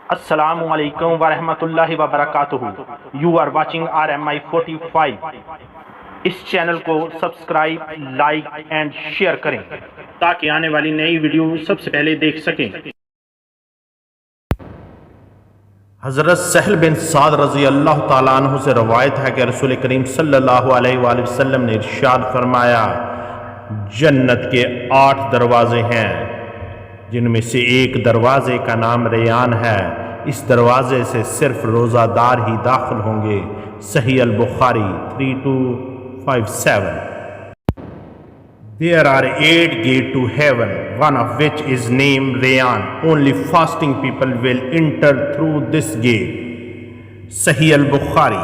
السلام علیکم ورحمۃ اللہ وبرکاتہ. You are watching RMI 45. اس چینل کو سبسکرائب، لائک اینڈ شیئر کریں تاکہ آنے والی نئی ویڈیو سب سے پہلے دیکھ سکیں. حضرت سہل بن سعد رضی اللہ تعالیٰ عنہ سے روایت ہے کہ رسول کریم صلی اللہ علیہ وآلہ وسلم نے ارشاد فرمایا، جنت کے 8 دروازے ہیں جن میں سے ایک دروازے کا نام ریان ہے. اس دروازے سے صرف روزہ دار ہی داخل ہوں گے. صحیح البخاری 3257. There are 8 gates to heaven, one of which is named Rayyan. Only fasting people will enter through this gate. Sahih al-Bukhari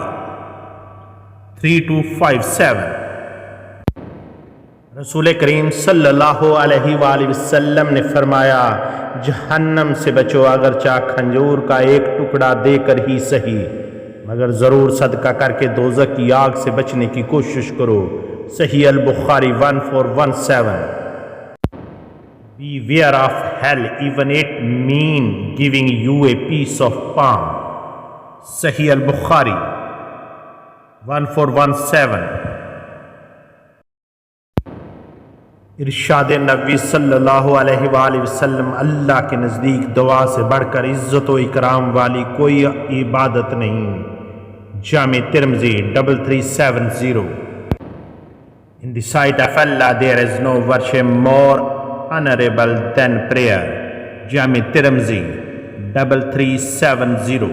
3257. رسول کریم صلی اللہ علیہ وآلہ وسلم نے فرمایا، جہنم سے بچو اگرچہ کھنجور کا ایک ٹکڑا دے کر ہی صحیح، مگر ضرور صدقہ کر کے دوزخ کی آگ سے بچنے کی کوشش کرو. صحیح البخاری 1417. Beware of hell, even it mean giving you a piece of palm. صحیح البخاری 1417. ارشاد نبی صلی اللہ علیہ وآلہ وسلم، اللہ کے نزدیک دعا سے بڑھ کر عزت و اکرام والی کوئی عبادت نہیں. جامع ترمذی 3370. In the sight of Allah there is no worship more honorable than prayer. Jama Tirmidhi 3370.